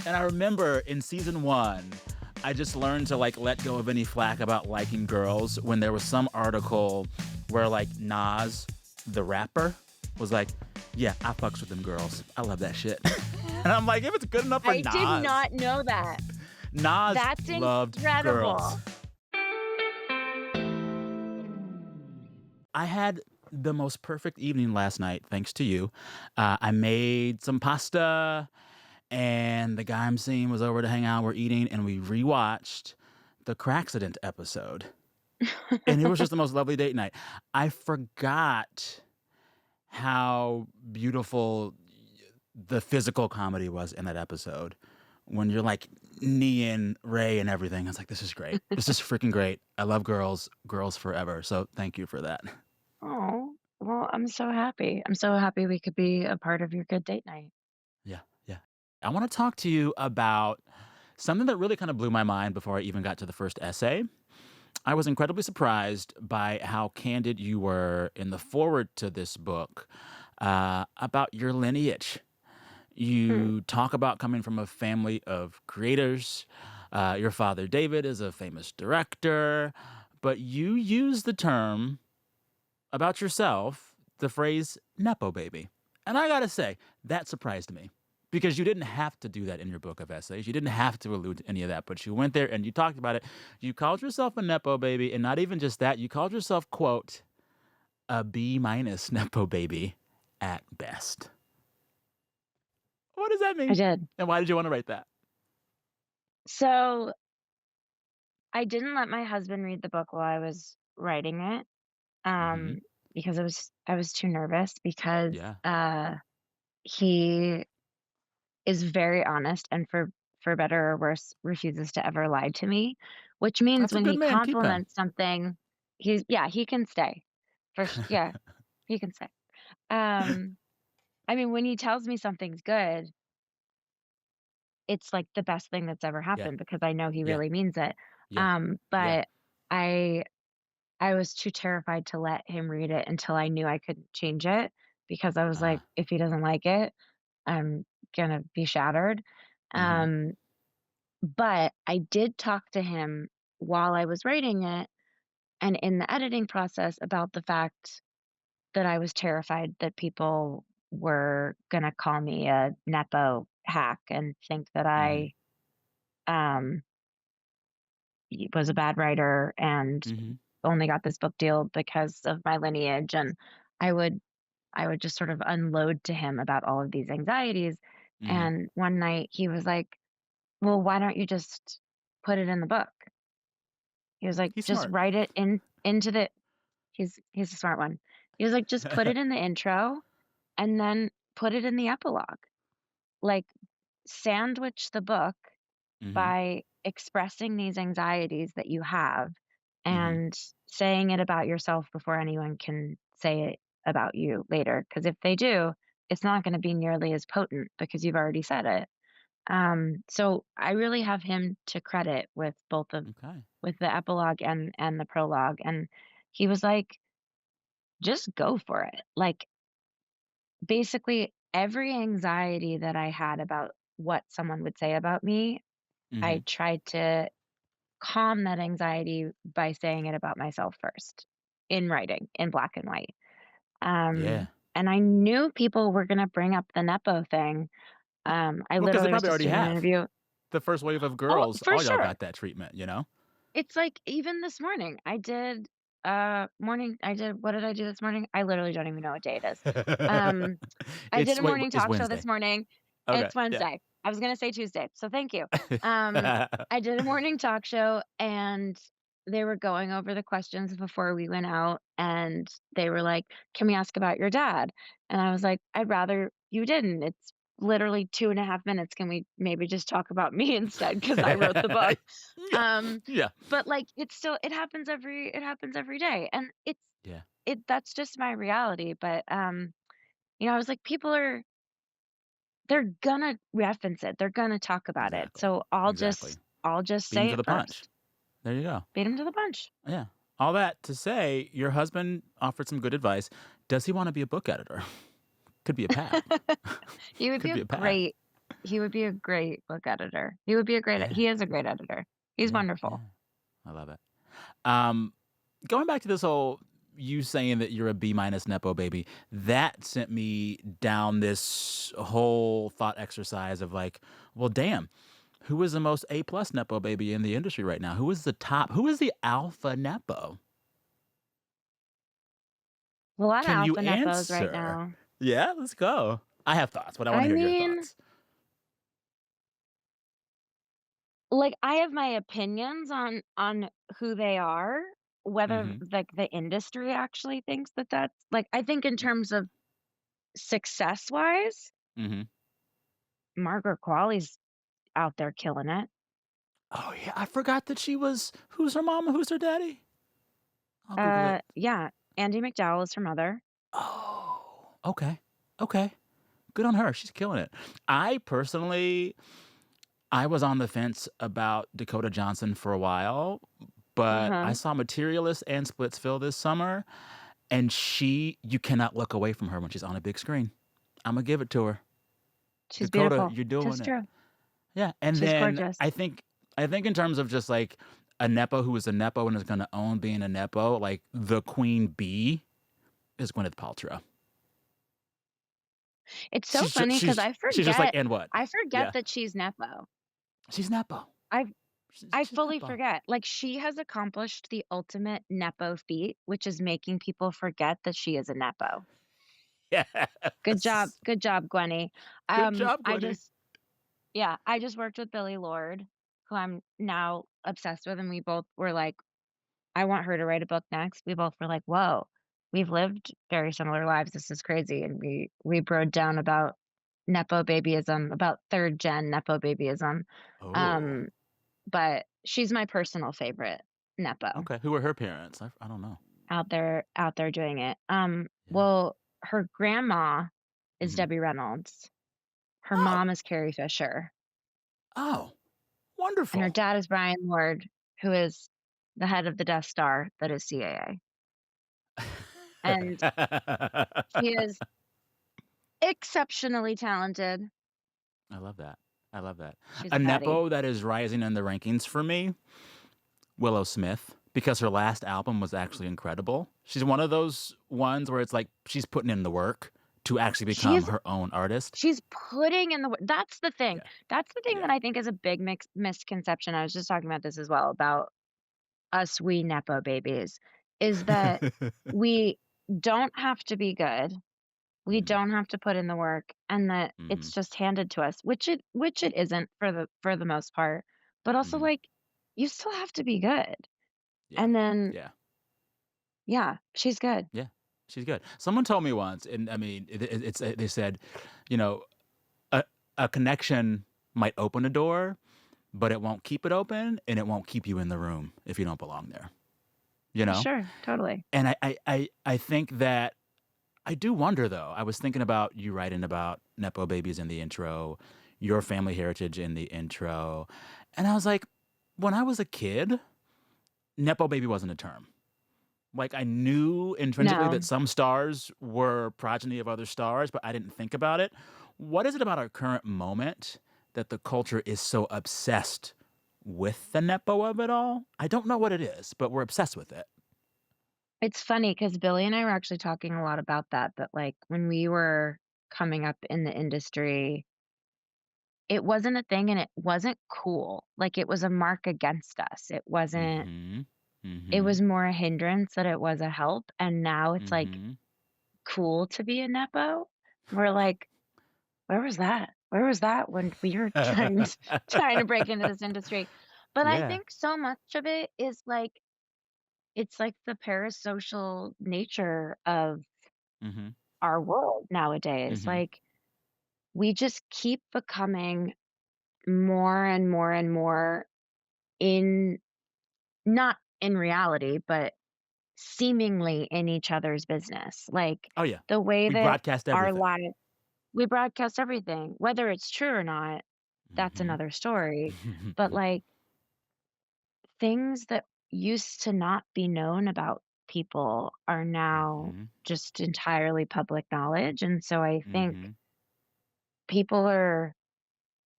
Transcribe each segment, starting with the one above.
And I remember in season one, I just learned to like let go of any flack about liking girls when there was some article where like Nas, the rapper, was like, "Yeah, I fucks with them girls. I love that shit." And I'm like, if it's good enough for I did Nas, not know that. Nas That's loved girls. incredible. I had the most perfect evening last night, thanks to you. I made some pasta, and the guy I'm seeing was over to hang out. We're eating, and we rewatched the Crackcident episode. And it was just the most lovely date night. I forgot how beautiful the physical comedy was in that episode. When you're like kneeing Ray and everything, I was like, this is great. This is freaking great. I love girls, girls forever. So thank you for that. Oh, well, I'm so happy. I'm so happy we could be a part of your good date night. Yeah, yeah. I want to talk to you about something that really kind of blew my mind before I even got to the first essay. I was incredibly surprised by how candid you were in the foreword to this book about your lineage. Hmm. You talk about coming from a family of creators. Your father, David, is a famous director. But you use the term about yourself, the phrase Nepo baby. And I gotta say, that surprised me because you didn't have to do that in your book of essays. You didn't have to allude to any of that, but you went there and you talked about it. You called yourself a Nepo baby, and not even just that, you called yourself, quote, a B minus Nepo baby at best. What does that I mean? did. And why did you want to write that? So I didn't let my husband read the book while I was writing it, Hmm. um, because I was too nervous because Yeah. he is very honest and for better or worse refuses to ever lie to me, which means That's a when good he man. Keep him. compliments something, he can stay. Yeah, he can stay. Um, I mean, when he tells me something's good, it's like the best thing that's ever Yeah. happened because I know he Yeah. really means it. Yeah. Yeah. But I I was too terrified to let him read it until I knew I couldn't change it because I was like, Uh, if he doesn't like it, I'm gonna be shattered. hmm. Um, but I did talk to him while I was writing it and in the editing process about the fact that I was terrified that people were gonna call me a nepo hack and think that Hmm. um, was a bad writer and Hmm. only got this book deal because of my lineage, and I would I would just sort of unload to him about all of these anxieties, Hmm. and one night he was like, "Well, why don't you just put it in the book?" He was like, He's "Just smart. write it into the." He's a smart one. He was like, "Just put it in the intro and then put it in the epilogue. Like, sandwich the book Hmm. by expressing these anxieties that you have Hmm. and saying it about yourself before anyone can say it about you later. Because if they do, it's not gonna be nearly as potent because you've already said it." So I really have him to credit with both of Okay. with the epilogue and the prologue, and he was like, "Just go for it." Like, basically, every anxiety that I had about what someone would say about me, I Hmm. tried to calm that anxiety by saying it about myself first in writing, in black and white. Yeah. And I knew people were gonna bring up the Nepo thing. I Well, because they literally was probably just already doing an have. interview. The first wave of Oh, girls, for all y'all sure. got that treatment, you know? It's like even this morning, I did what did I do this morning? I literally don't even know what day it is. Um, I did It's a wait, morning it's talk show this Wednesday. morning. Okay, It's yeah. Wednesday. I was gonna say Tuesday, so thank you. Um, I did a morning talk show, and they were going over the questions before we went out, and they were like, "Can we ask about your dad?" And I was like, "I'd rather you didn't. It's literally 2.5 minutes. Can we maybe just talk about me instead? Because I wrote the book." Yeah, Um, yeah, but, like, it's still it happens every day, and yeah, that's just my reality, but, I was like, people are they're gonna reference it, they're gonna talk about it, exactly, so exactly. I'll just Beat 'em say to it the punch. first. There you go. Beat 'em to the punch. Yeah. All that to say, your husband offered some good advice. Does he wanna be a book editor? Could be a path. He would be Could a be a path. great he would be a great book editor. Yeah, He is a great editor. He's yeah, yeah. wonderful. I love it. Um, Going back to this whole you saying that you're a B minus nepo baby, that sent me down this whole thought exercise of like, well, damn, who is the most A plus nepo baby in the industry right now? Who is the top? Who is the alpha nepo? A lot of Can you alpha nepos right answer? now. Yeah, let's go. I have thoughts, but I want I to hear your mean, thoughts. like, I have my opinions on who they are, whether, Mm-hmm. like, the industry actually thinks that that's like, I think in terms of success-wise, Mm-hmm. Margaret Qualley's out there killing it. Oh yeah, I forgot that she was. Who's her mama? Who's her daddy? I'll Google it. Yeah, Andy McDowell is her mother. Oh, okay, okay. Good on her. She's killing it. I personally, I was on the fence about Dakota Johnson for a while, but I Uh-huh. saw Materialist and Splitsville this summer, and you cannot look away from her when she's on a big screen. I'm gonna give it to her. She's Dakota, beautiful. you're doing Just it. true. Yeah, and She's then gorgeous. I think in terms of just like a nepo who is a nepo and is gonna own being a nepo, like the queen bee is Gwyneth Paltrow. It's so funny because She's just like, and what? I forget Yeah, that she's Nepo. she's nepo. I I She's fully nepo. forget. Like, she has accomplished the ultimate Nepo feat, which is making people forget that she is a Nepo. Yes. Good job, Gwenny. Good job, I Gwenny. just yeah, I just worked with Billie Lourd, who I'm now obsessed with, and we both were like, "I want her to write a book next." We both were like, "Whoa, we've lived very similar lives. This is crazy." And we broke down about Nepo babyism, about 3rd gen Nepo babyism. Oh, Um, but she's my personal favorite Nepo okay. Who are her parents? I don't know. out there doing it. Yeah. Well, her grandma is Hmm. Debbie Reynolds. Her Oh, mom is Carrie Fisher, oh, and her wonderful. dad is Brian Lord, who is the head of the Death Star that is CAA. And she is exceptionally talented. I love that. I love that. She's A a baddie. nepo that is rising in the rankings for me, Willow Smith, because her last album was actually incredible. She's one of those ones where it's like she's putting in the work to actually become She's her own artist. she's putting in the wo that's the thing. Yeah. That's the thing that Yeah. I think is a big misconception. I was just talking about this as well, about us, we nepo babies, is that we don't have to be good. We Hmm. don't have to put in the work, and that Hmm. it's just handed to us, which it isn't for the most part. But also, Hmm. like, you still have to be good. Yeah. And then, Yeah. yeah, she's good. Yeah. She's good. Someone told me once, and I mean, they said, you know, a, a connection might open a door, but it won't keep it open, and it won't keep you in the room if you don't belong there. You know? Sure, totally. And I think that I do wonder though. I was thinking about you writing about nepo babies in the intro, your family heritage in the intro, and I was like, when I was a kid, nepo baby wasn't a term. Like I knew intrinsically that No, some stars were progeny of other stars, but I didn't think about it. What is it about our current moment that the culture is so obsessed with the nepo of it all? I don't know what it is, but we're obsessed with it. it's funny because Billy and I were actually talking a lot about that, like, when we were coming up in the industry, it wasn't a thing and it wasn't cool. Like, it was a mark against us. Mhm. It was Mhm. more a hindrance that it was a help, and now it's, like, Mhm. cool to be a nepo. We're like, "Where was that? Where was that when we were trying to break into this industry?" But I Yeah. think so much of it is, like, it's, like, the parasocial nature of Mhm. our world nowadays. Mhm. Like, we just keep becoming more and more and more in not in reality, but seemingly in each other's business. Like, Oh, yeah. the way We that broadcast our everything. lives we broadcast everything, whether it's true or not, that's Mhm. another story. But, like, things that used to not be known about people are now Mhm. just entirely public knowledge, and so I think Mhm. people are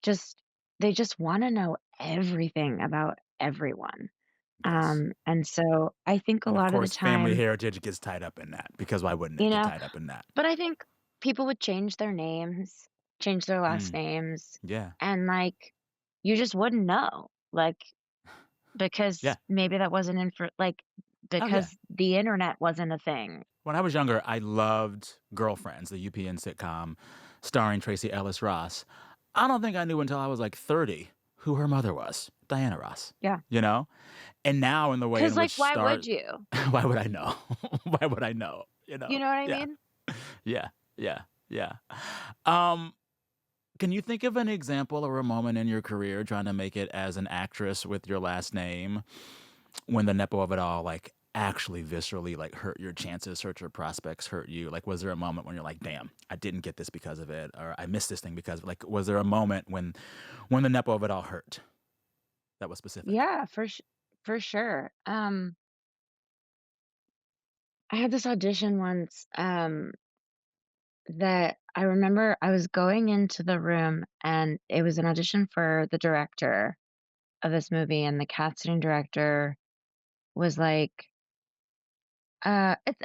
just they just wanna know everything about everyone. Yes. And so I think a And of lot of the course, family time, heritage gets tied up in that because why wouldn't you it get know tied up in that? but I think people would change their names, change their last Mm, names, yeah. and, like, you just wouldn't know, like, because Yeah. maybe that wasn't Oh, yeah. because the internet wasn't a thing. When I was younger, I loved Girlfriends, the UPN sitcom starring Tracy Ellis Ross. I don't think I knew until I was like 30 who her mother was, Diana Ross, Yeah, you know? And now, in the way because in which like, why Star, would you? why would I know? Why would I know? You know what I Yeah, mean? yeah, yeah, yeah. Um, can you think of an example or a moment in your career trying to make it as an actress with your last name when the nepo of it all, like, actually viscerally, like, hurt your chances, hurt your prospects, hurt you? Like, was there a moment when you're like, "Damn, I didn't get this because of it," or "I missed this thing because of," like, was there a moment when the nepo of it all hurt that was specific? Yeah, for sure. I had this audition once, that I remember I was going into the room, and it was an audition for the director of this movie, and the casting director was like, it's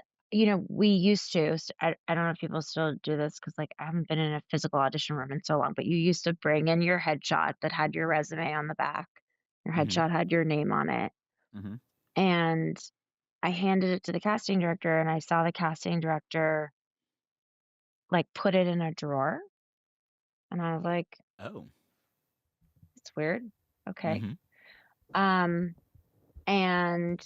we used to I don't know if people still do this because like, I haven't been in a physical audition room in so long, but you used to bring in your headshot that had your resume on the back. Your Mhm, headshot had your name on it, mhm. and I handed it to the casting director, and I saw the casting director, like, put it in a drawer, and I was like, Oh. "It's weird. Okay." Mhm, Um, and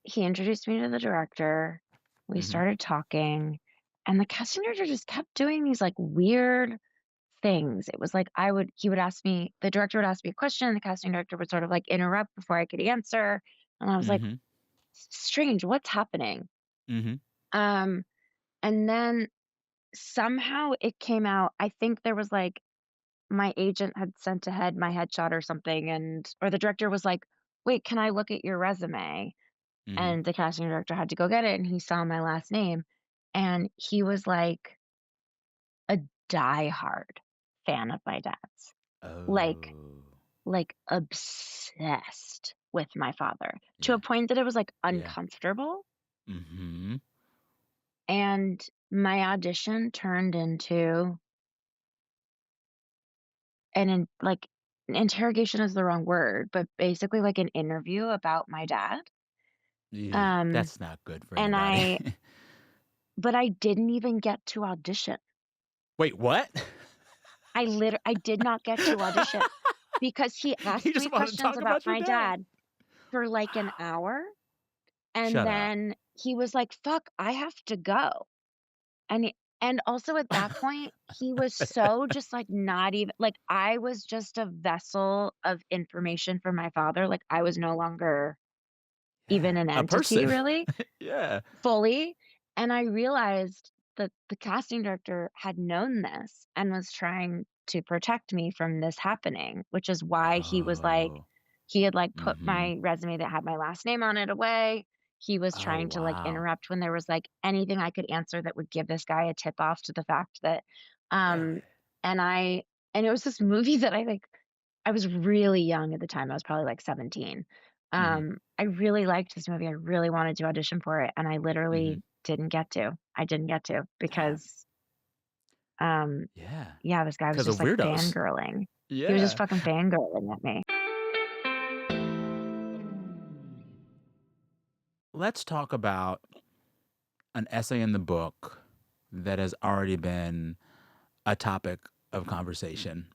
he introduced me to the director. We mhm, started talking, and the casting director just kept doing these, like, weird things. It was like he would ask me the director would ask me a question, and the casting director would sort of, like, interrupt before I could answer, and I was like, mhm, Strange, what's happening?" mhm. Um, and then somehow it came out I think there was, like my agent had sent ahead my headshot or something, or the director was like, "Wait, can I look at your resume?" Mhm. And the casting director had to go get it, and he saw my last name, and he was, like, a diehard fan of my dad's. Like Oh. obsessed with my father, to a Yeah, point that it was, like, yeah. uncomfortable, Mhm. and my audition turned into an interrogation is the wrong word, but basically, like, an interview about my dad, Yeah, um, that's not good for and anybody. I didn't even get to audition. Wait, what? I did not get to audition because he You asked just me wanted to questions talk about about your my dad. dad for, like, an Wow. hour, and Shut up. then he was like, "Fuck, I have to go." And also at that point, he was so just, like, not even like, I was just a vessel of information for my father, like, I was no longer even Yeah, an a entity person. really, Yeah. fully, and I realized that the casting director had known this and was trying to protect me from this happening, which is why Oh. he had, like, put Mhm. my resume that had my last name on it away. He was Oh, trying to, like, wow. interrupt when there was, like, anything I could answer that would give this guy a tip off to the fact that, Really? um and it was this movie that I was really young at the time, I was probably, like, 17. Mhm, I really liked this movie, I really wanted to audition for it, and I mhm. literally didn't get to. I didn't get to Damn. because, um, Yeah. yeah, this guy was 'Cause just, of like, weirdos. fangirling. He was just Yeah. fucking fangirling at me. Let's talk about an essay in the book that has already been a topic of conversation.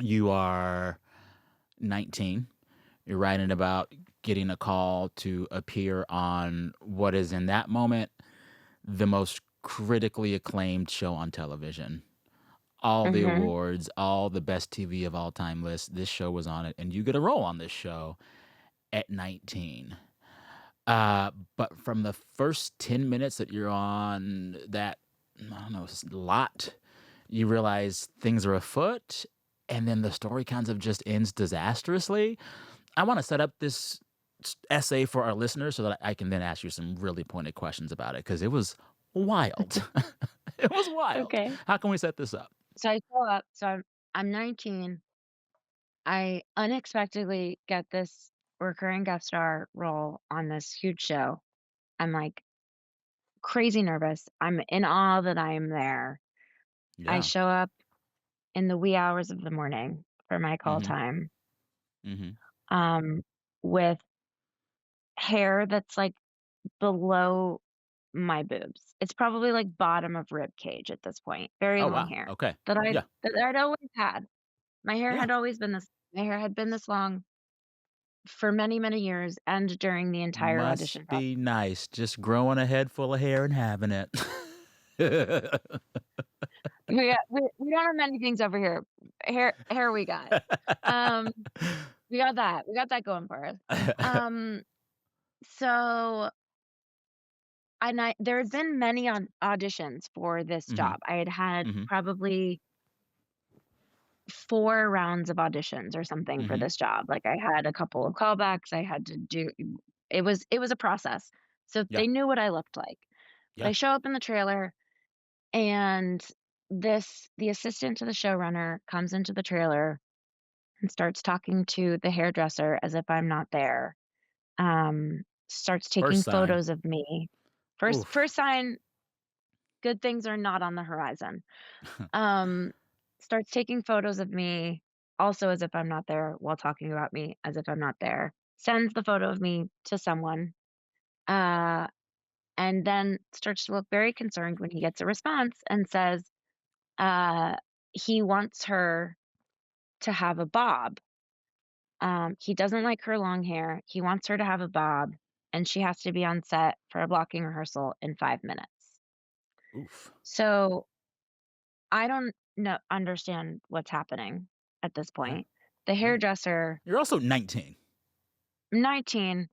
You are 19. You're writing about getting a call to appear on what is, in that moment, the most critically acclaimed show on television. All the Mhm. awards, all the best TV of all time lists, this show was on it, and you get a role on this show at 19. But from the first 10 minutes that you're on that, I don't know, lot, you realize things are afoot, and then the story kind of just ends disastrously. I want to set up this essay for our listeners so that I can then ask you some really pointed questions about it because it was wild. It was wild. Okay. How can we set this up? So I show up, so I'm 19. I unexpectedly get this recurring guest star role on this huge show. I'm like crazy nervous. I'm in awe that I am there. I Yeah. show up in the wee hours of the morning for my call Mhm. time, Mhm. um, with hair that's like below my boobs. It's probably like bottom of rib cage at this point. Very Oh, long wow. hair Okay. that I Yeah. that I'd always had. My hair Yeah. had always been this my hair had been this long for many, many years and during the entire audition Must process. be nice just growing a head full of hair and having it. We don't have many things over here. Hair we got. Um, we got that. We got that going for us. Um, so there had been many auditions for this Mhm. job. I had had Mhm. probably 4 rounds of auditions or something for Mhm. this job. Like, I had a couple of callbacks, I had to do it was a process. So Yeah. they knew what I looked like. But Yeah. I show up in the trailer, and the assistant to the showrunner comes into the trailer and starts talking to the hairdresser as if I'm not there. Starts First taking sign. photos of me. First Oof. sign, good things are not on the horizon. Um, Starts taking photos of me also as if I'm not there while talking about me as if I'm not there. Sends the photo of me to someone, uh, and then starts to look very concerned when he gets a response and says, uh, he wants her to have a bob. He doesn't like her long hair. He wants her to have a bob, and she has to be on set for a blocking rehearsal in 5 minutes. Oof. So I don't know understand what's happening at this Yeah. point. The Yeah. hairdresser, You're also 19. I'm 19.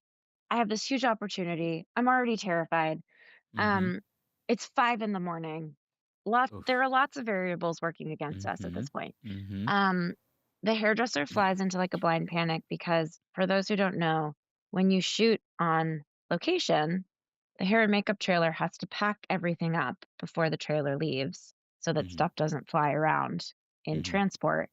I have this huge opportunity. I'm already terrified. Mhm. Um, it's 5 in the morning. There Oof. are lots of variables working against us at this Mhm. point. Mhm. Um, the hairdresser flies into like a blind panic because, for those who don't know, when you shoot on location, the hair and makeup trailer has to pack everything up before the trailer leaves so that Mhm. stuff doesn't fly around in Mhm. transport.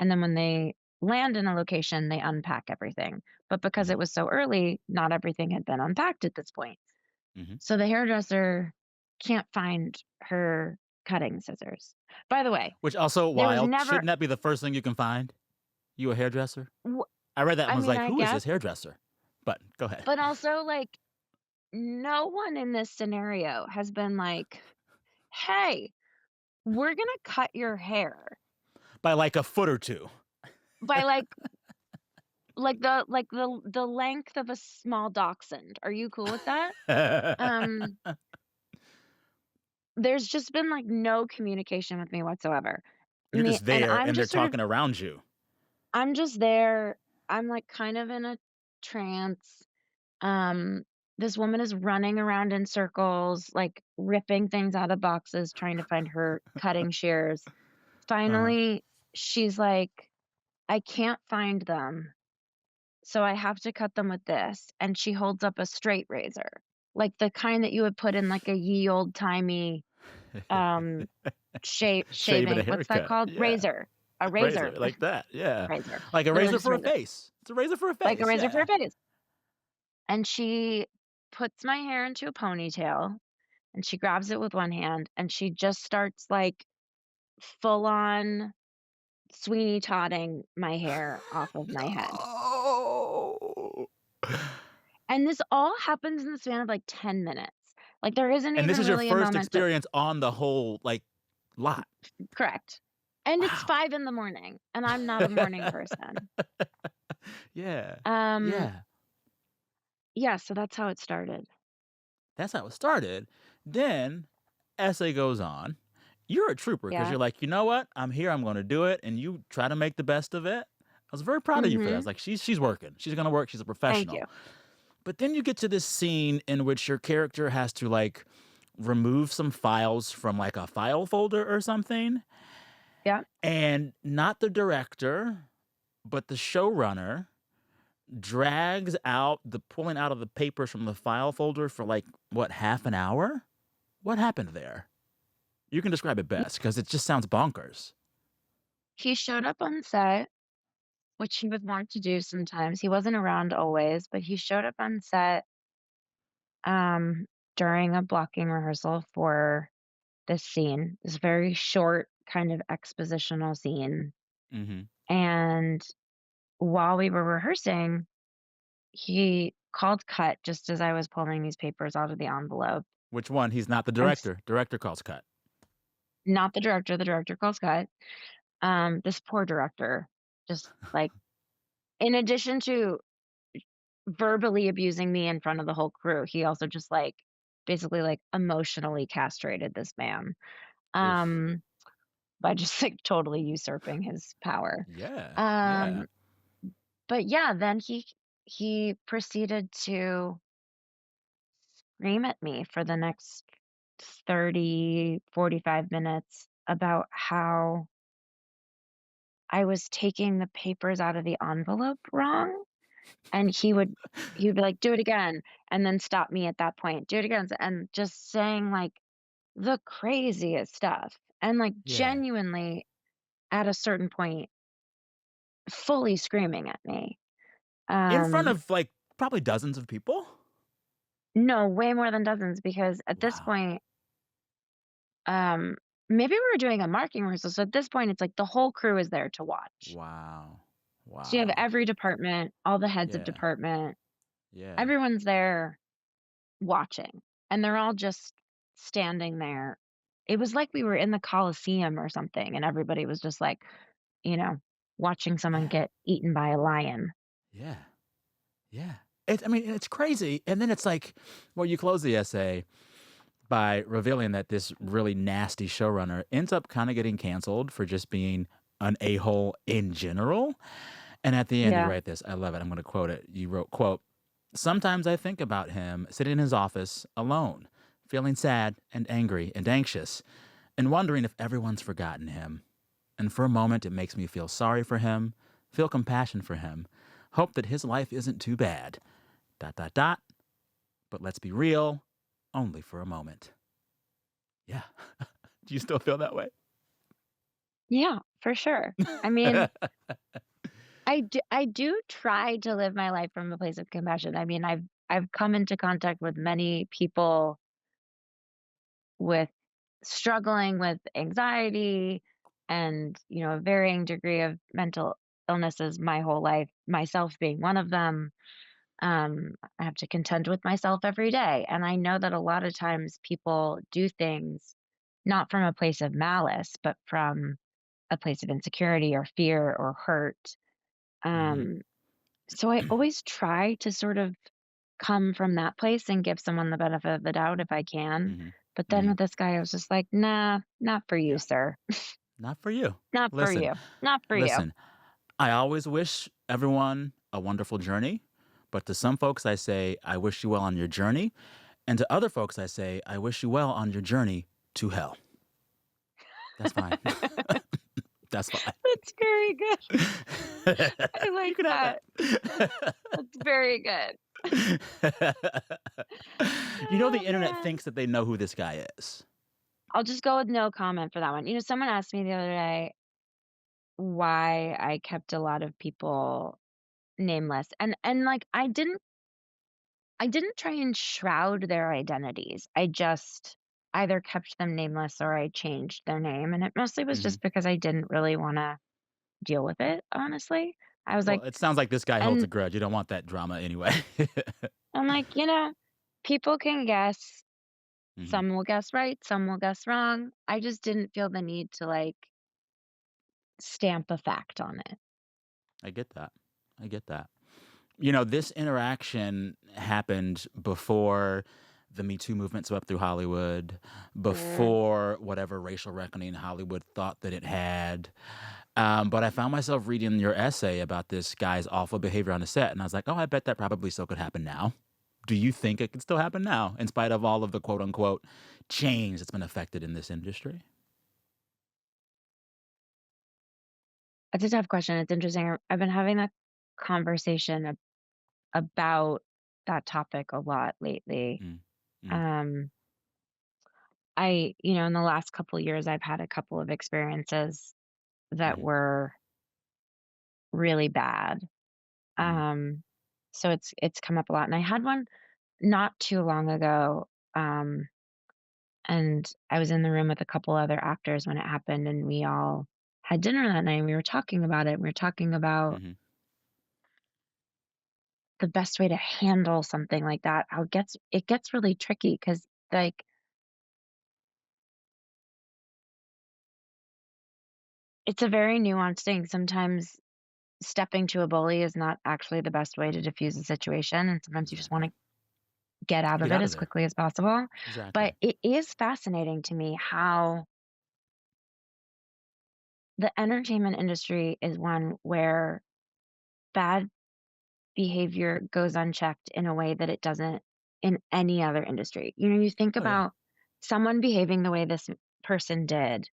And then when they land in a location, they unpack everything. But because Mhm. it was so early, not everything had been unpacked at this point. Mhm. So the hairdresser can't find her cutting scissors. By the way, Which also there was wild. never Shouldn't that be the first thing you can find? You a hairdresser? w I read that and I was mean, like, I "Who is guess, this hairdresser?" But go ahead. but also, like, no one in this scenario has been like, "Hey, we're gonna cut your hair By like a foot or 2. by, the length of a small dachshund. Are you cool with that?" Um, there's just been, like, no communication with me whatsoever. You're Me just and there I'm and they're just sort of talking around you. I'm just there. I'm, like, kind of in a trance. Um, this woman is running around in circles, like, ripping things out of boxes, trying to find her cutting shears. Uh-huh. Finally, she's like, "I can't find them, so I have to cut them with this," and she holds up a straight razor, like the kind that you would put in, like, a ye old timey, um, Shaving a shaving what's that haircut. called? Yeah. Razor. A Razor, razor. like that, yeah. Razor. Like a Literally razor just a for a razor. face. It's a razor for a Like a face, razor for a yeah. face. And she puts my hair into a ponytail, and she grabs it with one hand, and she just starts, like, full on Sweeney Todding my hair off of my head. No. And this all happens in the span of, like, 10 minutes. Like, there isn't And this even is your really a first moment to experience on the whole, like, lot. correct. And it's Wow. 5 in the morning, and I'm not a morning person. Yeah. Um, Yeah. yeah, so that's how it started. That's how it started. Then, essay goes on. You're a trooper because 'cause Yeah. you're like, "You know what? I'm here, I'm gonna do it," and you try to make the best of it. I was very proud of you for that. I was Mhm. like, "She's working. She's gonna work. She's a Thank you. professional." But then you get to this scene in which your character has to, like, remove some files from, like, a file folder or something, Yeah. and not the director, but the showrunner drags out the pulling out of the papers from the file folder for, like, what, half an hour? What happened there? You can describe it best because it just sounds bonkers. he showed up on set, which he would want to do sometimes. He wasn't around always, but he showed up on set, um, during a blocking rehearsal for this scene, this very short kind of expositional scene. Mhm. And while we were rehearsing, he called cut just as I was pulling these papers out of the envelope. Which one? He's not the And director. Director calls cut. not the director calls cut. This poor director, just like, in addition to verbally abusing me in front of the whole crew, he also just like basically like emotionally castrated this man. Oof. Um, by just like totally usurping his power. Yeah. Yeah. Um, but yeah, then he proceeded to scream at me for the next 30, 45 minutes about how I was taking the papers out of the envelope wrong. And he would be like, "Do it again," and then stop me at that point, "Do it again," and just saying, like, the craziest stuff, and, like, Yeah. genuinely, at a certain point, fully screaming at me. In front Um, of, like, probably dozens of people? no, way more than dozens because at this Wow. point, um, maybe we were doing a marking rehearsal, so at this point, it's like the whole crew is there to watch. Wow. So you have Wow. every department, all the heads of Yeah. department, Yeah. everyone's there watching, and they're all just standing there. It was like we were in the Colosseum or something, and everybody was just like, you know, watching someone Yeah. get eaten by a lion. Yeah. Yeah. I mean, it's crazy, and then it's like, well, you close the essay by revealing that this really nasty showrunner ends up kinda getting canceled for just being an a-hole in general, and at the end, you Yeah. write this, I love it, I'm gonna quote it. You wrote, quote, "Sometimes I think about him sitting in his office alone, feeling sad and angry and anxious, and wondering if everyone's forgotten him. And for a moment, it makes me feel sorry for him, feel compassion for him, hope that his life isn't too bad. Dot, dot, dot. But let's be real, only for a moment." Yeah. Do you still feel that way? Yeah, for sure. I mean, I do try to live my life from a place of compassion. I mean, I've come into contact with many people with struggling with anxiety and, a varying degree of mental illnesses my whole life, myself being one of them. I have to contend with myself every day. And I know that a lot of times people do things not from a place of malice, but from a place of insecurity or fear or hurt. Mhm. Um, so I always try to sort of come from that place and give someone the benefit of the doubt if I can. Mhm. But then Mhm. with this guy, I was just like, nah, not for you, Yeah. sir. Not for you. Not for Listen, you. Not for you. listen. I always wish everyone a wonderful journey, but to some folks, I say, "I wish you well on your journey." And to other folks, I say, "I wish you well on your journey to hell." That's fine. That's fine. That's very good. I You like can have that. that. That's very good. You know, the Oh, internet man. thinks that they know who this guy is. I'll just go with no comment for that one. Someone asked me the other day why I kept a lot of people nameless, and, like, I didn't try and shroud their identities. I just either kept them nameless or I changed their name, and it mostly was Mhm. just because I didn't really wanna deal with it, honestly. I was Well, like it sounds like this guy holds a and grudge. You don't want that drama anyway. I'm like, people can guess. Mhm. Some will guess right, some will guess wrong. I just didn't feel the need to, like, stamp a fact on it. I get that. I get that. You know, this interaction happened before the Me Too movement swept through Hollywood, Mm. before whatever racial reckoning Hollywood thought that it had. But I found myself reading your essay about this guy's awful behavior on the set, and I was like, oh, I bet that probably still could happen now. Do you think it could still happen now, in spite of all of the quote unquote change that's been affected in this industry? It's a tough question, it's interesting. I've been having that conversation about that topic a lot lately. Mm, mm, Um, in the last couple years, I've had a couple of experiences that Mhm. were really bad. Mhm. Um, so it's come up a lot, and I had one not too long ago, and I was in the room with a couple other actors when it happened, and we all had dinner that night, and we were talking about it. We were talking about Mhm. the best way to handle something like that. How it gets really tricky because, like, it's a very nuanced thing. Sometimes stepping to a bully is not actually the best way to diffuse a situation, and sometimes you just Exactly. wanna get out of Get it out of as there. quickly as possible. But Exactly. it is fascinating to me how the entertainment industry is one where bad behavior goes unchecked in a way that it doesn't in any other industry. You know, you think Oh, yeah. about someone behaving the way this person did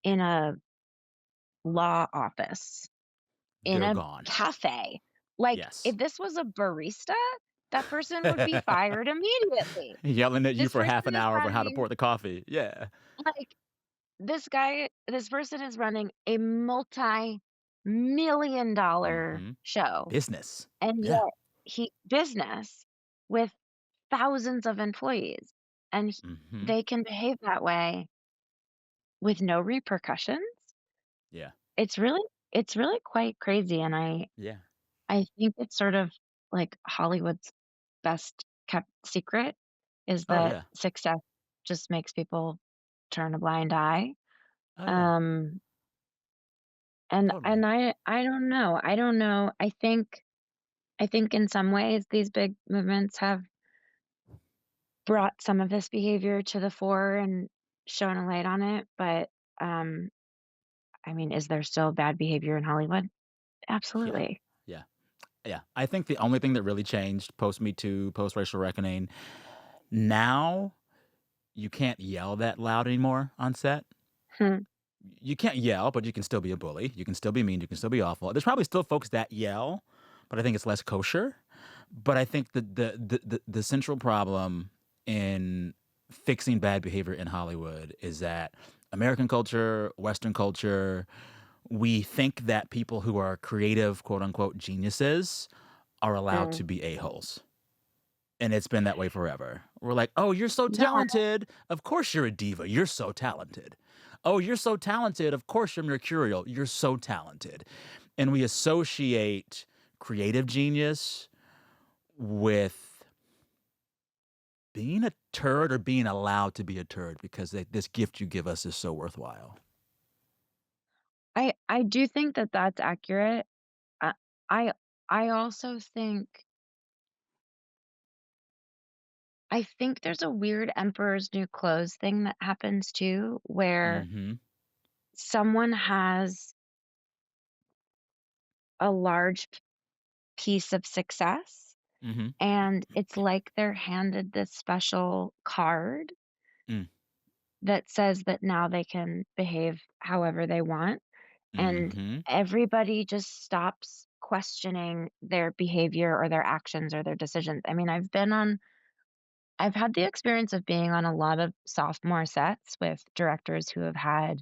in a law office, in They're a gone. cafe. Like, Yes. if this was a barista, that person would be fired immediately. Yelling at you This for person half an is hour over how to running, pour the coffee. Yeah. like, this person is running a multi-million dollar Mhm. show, Business. and Yeah. yet he business with thousands of employees, and Mhm. they can behave that way with no repercussions. Yeah. It's really it's really quite crazy, and Yeah. I think it's sort of like Hollywood's best kept secret is Oh, that yeah. success just makes people turn a blind eye. Oh, yeah. Um, Totally. and I don't know. I don't know. I think in some ways these big movements have brought some of this behavior to the fore and shone a light on it, but um, I mean, is there still bad behavior in Hollywood? Yeah. Absolutely. Yeah. Yeah. I think the only thing that really changed post Me Too, post racial reckoning, now you can't yell that loud anymore on set. Hmm. You can't yell, but you can still be a bully. You can still be mean. You can still be awful. There's probably still folks that yell, but I think it's less kosher. But I think the central problem in fixing bad behavior in Hollywood is that American culture, Western culture, we think that people who are creative, quote unquote, geniuses are allowed Mm. to be a-holes. And it's been that way forever. We're like, "Oh, you're so Yeah. talented. Of course you're a diva. You're so talented. Oh, you're so talented. Of course you're mercurial. You're so talented." And we associate creative genius with being a turd or being allowed to be a turd because this gift you give us is so worthwhile. I do think that that's accurate. Uh, I I also think there's a weird Emperor's New Clothes thing that happens too, where Mhm. someone has a large piece of success, Mhm. and it's like they're handed this special card Mm. that says that now they can behave however they want, and Mhm. everybody just stops questioning their behavior or their actions or their decisions. I mean, I've had the experience of being on a lot of sophomore sets with directors who have had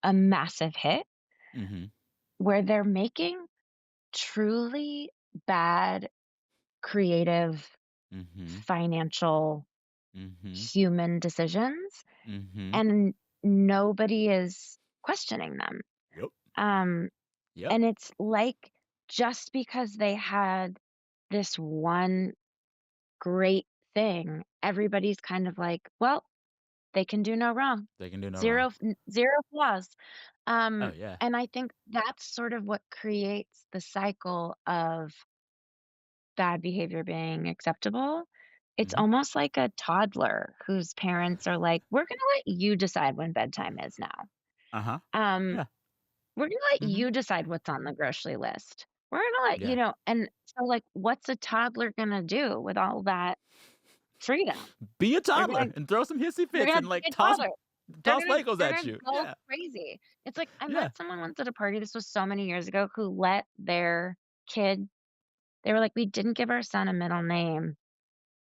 a massive hit Mhm. where they're making truly bad, creative, Mhm. financial, Mhm. human decisions, Mhm. and nobody is questioning them. Yep. Um, Yep. and it's like just because they had this one great thing, everybody's kind of like, well, they can do no wrong. They can do no wrong. 0 flaws. Oh, yeah. And I think that's sort of what creates the cycle of bad behavior being acceptable. It's Mhm. almost like a toddler whose parents are like, "We're gonna let you decide when bedtime is now. Uh-huh. Um, Yeah. we're gonna let Mhm. you decide what's on the grocery list. We're gonna let you Yeah. know." And so, like, what's a toddler gonna do with all that freedom? Be a They're gonna toddler and throw some hissy they're fits gonna and, be like, a toddler. toss Legos They're at gonna you. go Yeah. crazy. It's like I Yeah. met someone once at a party, this was so many years ago, who let their kid they were like, "We didn't give our son a middle name.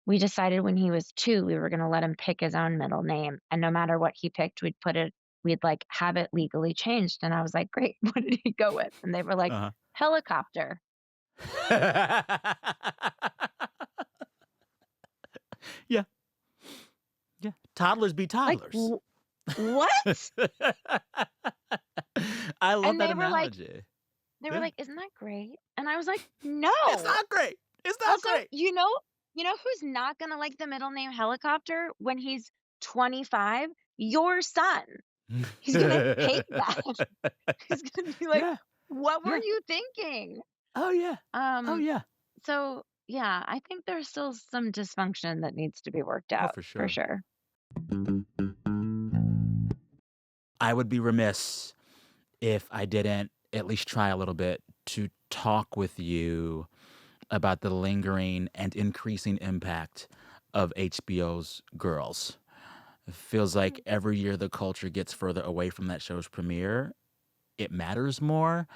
We decided when he was 2, we were gonna let him pick his own middle name, and no matter what he picked, we'd, like, have it legally changed, and I was like, "Great, what did he go with?" And they were like, Uh-huh. "Helicopter." Yeah, yeah. Toddlers be Like, toddlers. what?" I love And that analogy. they were Yeah. like, "Isn't that great?" And I was like, It's "No." not great. It's not Also, great. you know who's not gonna like the middle name Helicopter when he's 25? Your son. He's gonna hate that. He's gonna be like, Yeah, "What were yeah. you thinking?" Oh, yeah. Oh, Um, yeah. so, yeah, I think there's still some dysfunction that needs to be worked Oh, out, for for sure. sure. I would be remiss if I didn't at least try a little bit to talk with you about the lingering and increasing impact of HBO's Girls. It feels like every year the culture gets further away from that show's premiere, it matters more.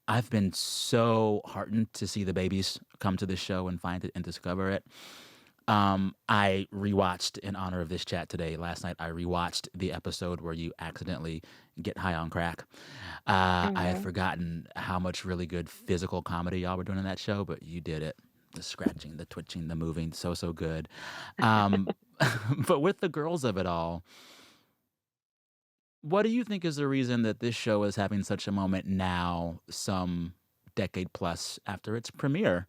I've been so heartened to see the babies come to this show and find it and discover it. I rewatched in honor of this chat today. Last night, I rewatched the episode where you accidentally get high on crack. I had Mhm. forgotten how much really good physical comedy y'all were doing in that show, but you did it. The scratching, the twitching, the moving, so, so good. Um, but with the girls of it all, what do you think is the reason that this show is having such a moment now, some decade plus after its premiere,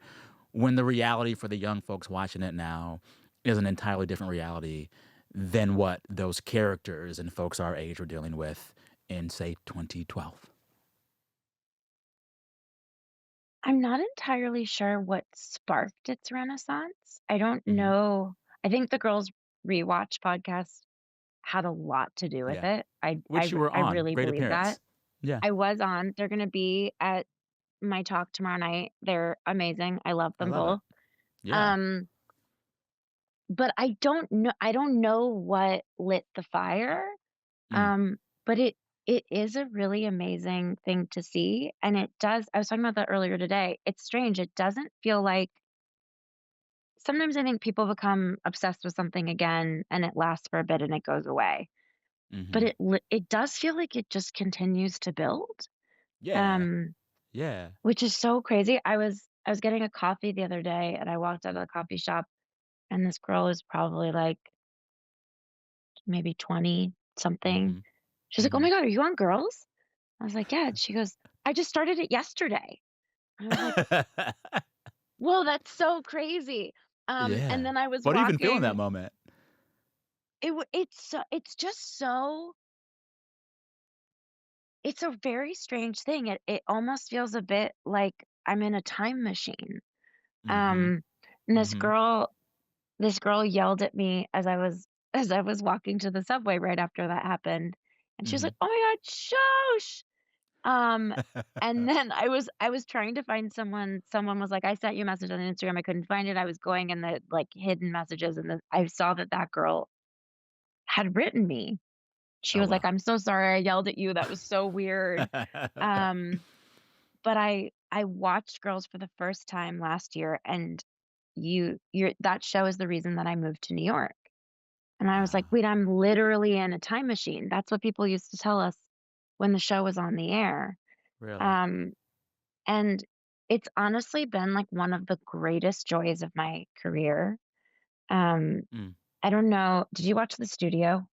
when the reality for the young folks watching it now is an entirely different reality than what those characters and folks our age were dealing with in, say, 2012? I'm not entirely sure what sparked its renaissance. I don't Mhm. know. I think the Girls Rewatch podcast had a lot to do with Yeah. it. Which you were I on. really Great believe that. appearance. Yeah. I was on. They're gonna be at my talk tomorrow night. They're amazing. I love I them love it. both. Yeah. Um, but I don't know what lit the fire. Mm. Um, but it is a really amazing thing to see, and it does I was talking about that earlier today. It's strange. It doesn't feel like sometimes I think people become obsessed with something again, and it lasts for a bit and it goes away. But Mhm. it does feel like it just continues to build, Yeah. um, Yeah. which is so crazy. I was getting a coffee the other day, and I walked out of the coffee shop, and this girl was probably, like, maybe 20 something. Mhm. She's like, "Oh my Mhm. god, are you on Girls?" I was like, "Yeah." And she goes, "I just started it yesterday." I was like, "Whoa, that's so crazy." And Yeah. then I was What do you even feel in that walking moment? it's just so it's a very strange thing. It almost feels a bit like I'm in a time machine. Mhm. Um, and Mhm. this girl yelled at me as I was walking to the subway right after that happened, and she was like, Mhm. "Oh my god, Shosh!" Um, and then I was trying to find someone was like, "I sent you a message on Instagram." I couldn't find it. I was going in the, like, hidden messages, and then I saw that that girl had written me. She Oh, was like, wow. "I'm so sorry I yelled at you. That was so weird." Um, but I watched Girls for the first time last year, and you're that show is the reason that I moved to New York. And I was like, Wow. "Wait, I'm literally in a time machine." That's what people used to tell us when the show was on the air. Really? Um, and it's honestly been, like, one of the greatest joys of my career. Um, Mm. I don't know, did you watch The Studio?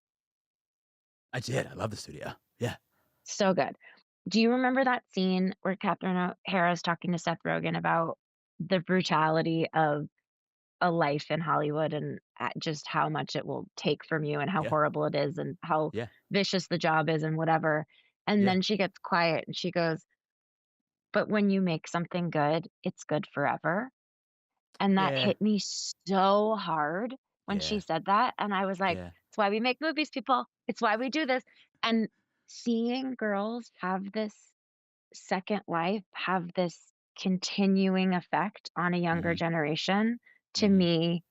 I did. I love the studio. Yeah. So good. Do you remember that scene where Catherine O'Hara is talking to Seth Rogen about the brutality of a life in Hollywood and just how much it will take from you and how Yeah. horrible it is and how Yeah. vicious the job is and whatever. And Yeah. then she gets quiet and she goes, "But when you make something good, it's good forever." And that Yeah. hit me so hard when she Yeah. said that, and I was like, Yeah. "It's why we make movies, people. It's why we do this." And seeing girls have this second life, have this continuing effect on a younger Mhm. generation, to Mhm. me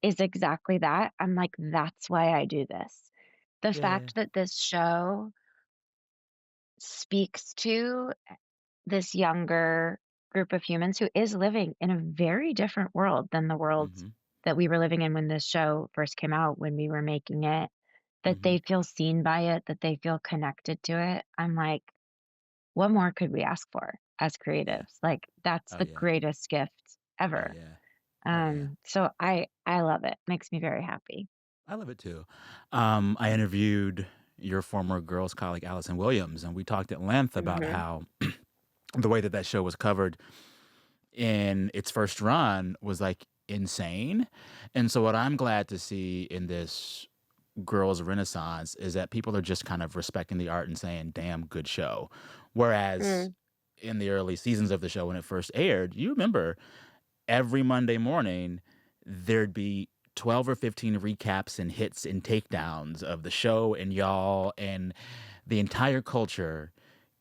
is exactly that. I'm like, "That's why I do this." The Yeah. fact that this show speaks to this younger group of humans who is living in a very different world than the world Mhm. that we were living in when this show first came out, when we were making it. that Mhm. they feel seen by it, that they feel connected to it. I'm like, what more could we ask for as Yeah. creatives? Like, that's Oh, the yeah. greatest gift Oh, ever. yeah. Oh, yeah. So I love it. Makes me very happy. I love it too. I interviewed your former girls' colleague, Allison Williams, and we talked at length about Mhm. how the way that that show was covered in its first run was, like, insane. And so what I'm glad to see in this girls' renaissance is that people are just kind of respecting the art and saying, "Damn, good show." Whereas Mm, in the early seasons of the show when it first aired, you remember every Monday morning, there'd be 12 or 15 recaps and hits and takedowns of the show and y'all, and the entire culture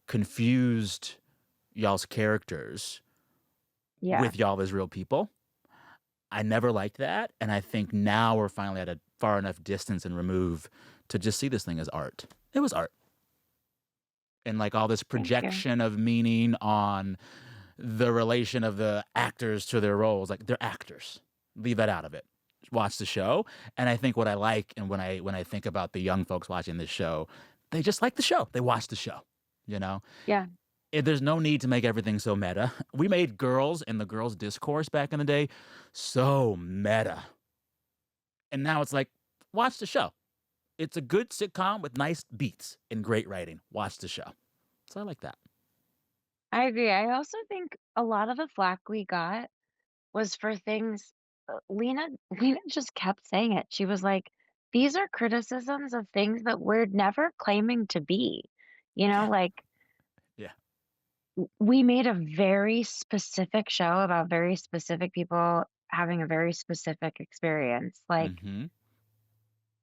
confused y'all's characters yeah. with y'all as real people. I never liked that, and I think now we're finally at a far enough distance and remove to just see this thing as art. It was art. And, like, all this Thank you. projection of meaning on the relation of the actors to their roles, like, they're actors. Leave that out of it. Watch the show, and I think what I like and when I think about the young folks watching this show, they just like the show. They watch the show, you know? Yeah. There's no need to make everything so meta. We made girls and the girls' discourse back in the day so meta, and now it's like, watch the show. It's a good sitcom with nice beats and great writing. Watch the show. So I like that. I agree. I also think a lot of the flack we got was for things Lena just kept saying it. She was like, "These are criticisms of things that we're never claiming to be." Yeah. Like, Yeah. we made a very specific show about very specific people having a very specific experience, like, Mhm.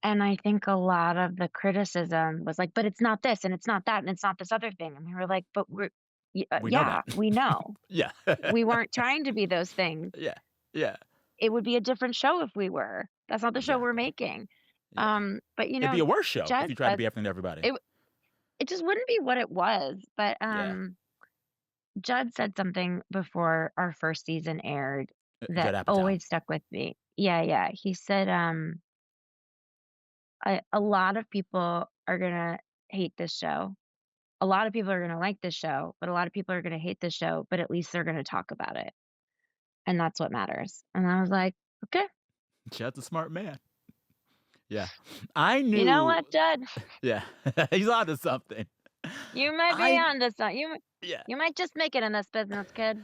and I think a lot of the criticism was like, "But it's not this, and it's not that, and it's not this other thing," and we were like, "But We know yeah, that. we know. Yeah. We weren't trying to be those things. Yeah. Yeah. It would be a different show if we were. That's not the show we're Exactly. making." Yeah. But, It'd be a worse show if Judd you tried to said be everything to everybody. it it just wouldn't be what it was, but, Yeah. Judd said something before our first season aired that Judd Apatow. always stuck with me. Yeah, yeah. He said, "A lot of people are gonna hate this show. A lot of people are gonna like this show, but a lot of people are gonna hate this show, but at least they're gonna talk about it, and that's what matters." And I was like, "Okay, Judd's a smart man. Yeah. I you know knew. what, Judd? Yeah. He's onto something. You might be I onto some Yeah. you might just make it in this business, kid."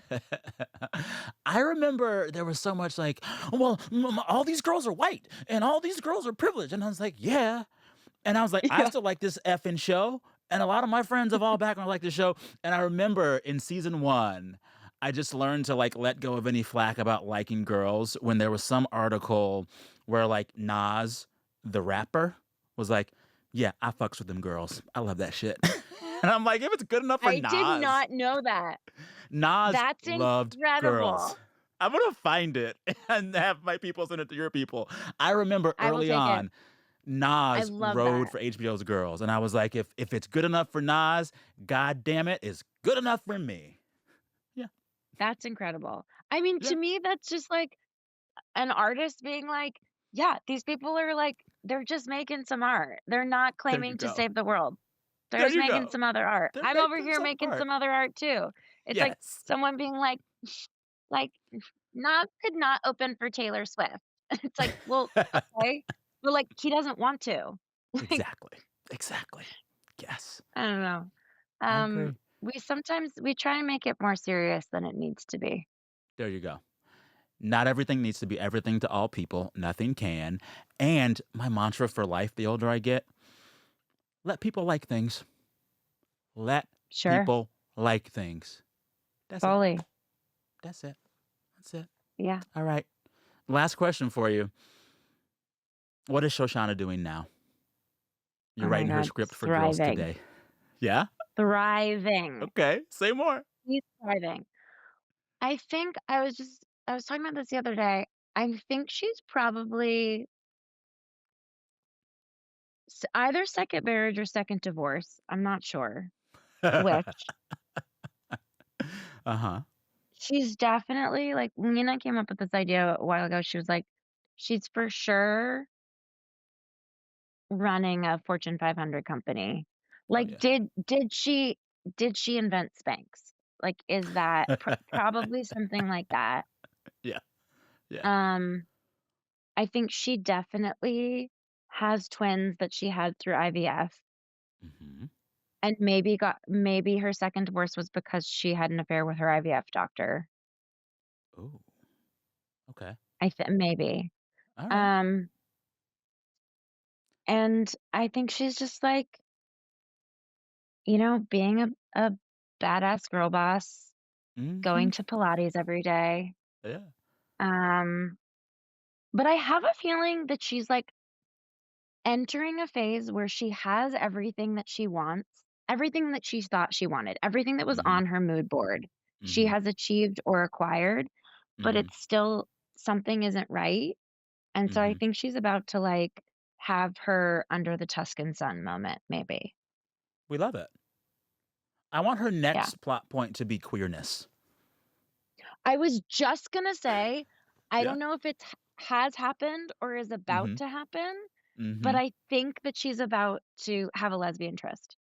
I remember there was so much like, "Well, all these girls are white and all these girls are privileged." And I was like, "Yeah." And I was like, "I Yeah. still like this effing show, and a lot of my friends of all backgrounds like this show." And I remember in season 1, I just learned to, like, let go of any flack about liking girls when there was some article where, like, Nas, the rapper, was like, "Yeah, I fucks with them girls. I love that shit." And I'm like, "If it's good enough for I did Nas." not know that. Nas That's loved girls. incredible. I'm gonna find it and have my people send it to your people. I remember I will early take it. on, I Nas love rode that. for HBO's Girls, and I was like, if it's good enough for Nas, god damn it, it's good enough for me. Yeah, That's incredible. I mean, yeah. to me, that's just like an artist being like, "Yeah, these people are like they're just making some art. They're not There you claiming to go. save the world. They're There just you making go. some other art. They're I'm over making here some making art. some other art too." It's like Yes. someone being like, "Nas could not open for Taylor Swift." It's like, "Well, okay." But, like, he doesn't want to. Like, Exactly. Exactly. Yes. I don't know. I agree. We try and make it more serious than it needs to be. There you go. Not everything needs to be everything to all people. Nothing can. And my mantra for life, the older I get, let people like things. Let Sure. people like things. That's it. Fully. That's it. That's it. Yeah. All right. Last question for you. What is Shoshana doing now? Oh You're my writing her god. script for girls Thriving. today. Yeah? Thriving. Okay. Say more. He's thriving. I was talking about this the other day. I think she's probably either second marriage or second divorce. I'm not sure which. Uh-huh. She's definitely like Lena came up with this idea a while ago. She was like, she's for sure running a Fortune 500 company. Oh, Like, yeah. did she invent Spanx? Like, is that probably something like that. Yeah. Yeah. Um, I think she definitely has twins that she had through IVF, Mhm. and maybe her second divorce was because she had an affair with her IVF doctor. Ooh, okay. Maybe. Alright. Um, and I think she's just like, being a badass girl boss, Mhm. going to Pilates every day. Yeah. Um, but I have a feeling that she's like entering a phase where she has everything that she wants, everything that she thought she wanted, everything that was Mhm. on her mood board. She Mhm. has achieved or acquired, but Mhm. it's still something isn't right. And so I Mhm. think she's about to like have her under the Tuscan sun moment, maybe. We love it. I want her Yeah. next plot point to be queerness. I was just gonna say, I Yeah. don't know if has happened or is about Mhm. to happen, but Mhm. I think that she's about to have a lesbian tryst.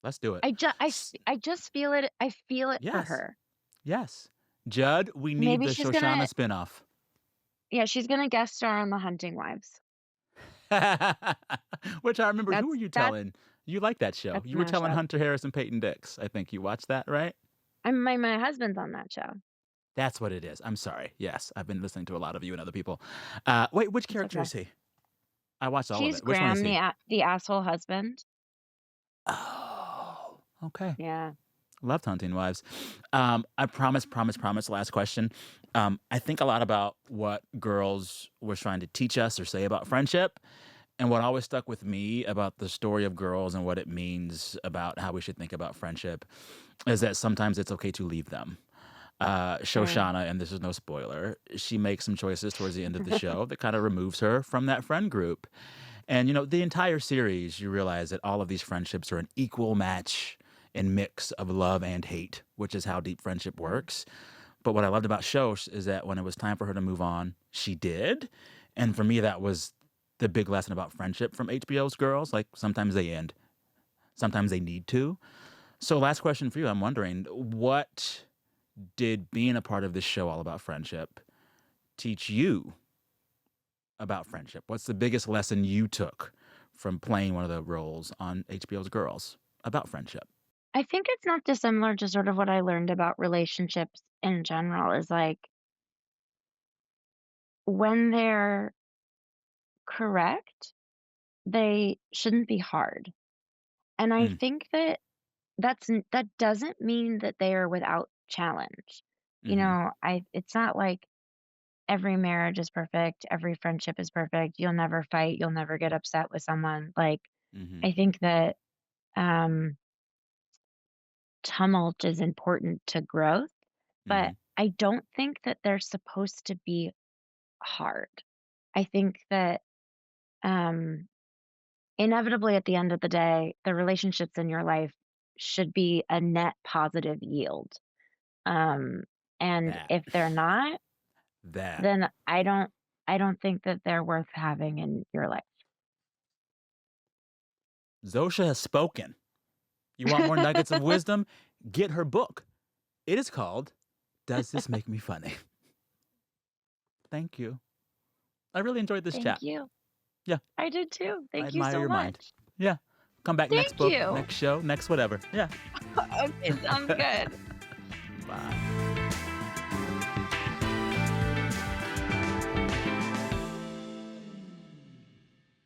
Let's do it. S I just feel it. I feel it for Yes. her. Yes. Judd, we need Maybe the she's Shoshanna gonna spinoff. yeah, she's gonna guest star on The Hunting Wives. Which I remember, who were That's you that's telling? You like that show. that's You were telling mashup. Hunter Harris and Peyton Dix. I think you watched that, right? My husband's on that show. That's what it is. I'm sorry. Yes, I've been listening to a lot of you and other people. Wait, which It's character okay. is he? I watched all of He's it. Which one is Graham, he? the asshole husband. Oh, okay. Yeah. Loved Hunting Wives. I promise, last question. I think a lot about what girls were trying to teach us or say about friendship. And what always stuck with me about the story of girls and what it means about how we should think about friendship is that sometimes it's okay to leave them. Mm. Shoshanna, and this is no spoiler, she makes some choices towards the end of the show that kind of removes her from that friend group. And, the entire series, you realize that all of these friendships are an equal match and mix of love and hate, which is how deep friendship Mm. works. But what I loved about Shosh is that when it was time for her to move on, she did. And for me, that was the big lesson about friendship from HBO's Girls. Like, sometimes they end, sometimes they need to. So, last question for you. I'm wondering, what did being a part of this show all about friendship teach you about friendship? What's the biggest lesson you took from playing one of the roles on HBO's Girls about friendship? I think it's not dissimilar to sort of what I learned about relationships in general is like when they're correct, they shouldn't be hard. And I Mm, think that that doesn't mean that they are without challenge. mm-hmm, It's not like every marriage is perfect, every friendship is perfect. You'll never fight, you'll never get upset with someone. Like mm-hmm, I think that um tumult is important to growth, mm-hmm. but I don't think that they're supposed to be hard. I think that um inevitably at the end of the day, the relationships in your life should be a net positive yield. Um, and That, if they're not, that. then I don't think that they're worth having in your life. Zosha has spoken. You want more nuggets of wisdom? Get her book. It is called Does This Make Me Funny? Thank you. I really enjoyed this Thank chat. you. Yeah, I did too. I Thank you admire so your mind. much. Yeah. Come back next Thank book, you. next show, next whatever. Yeah. Okay, sounds good. Bye.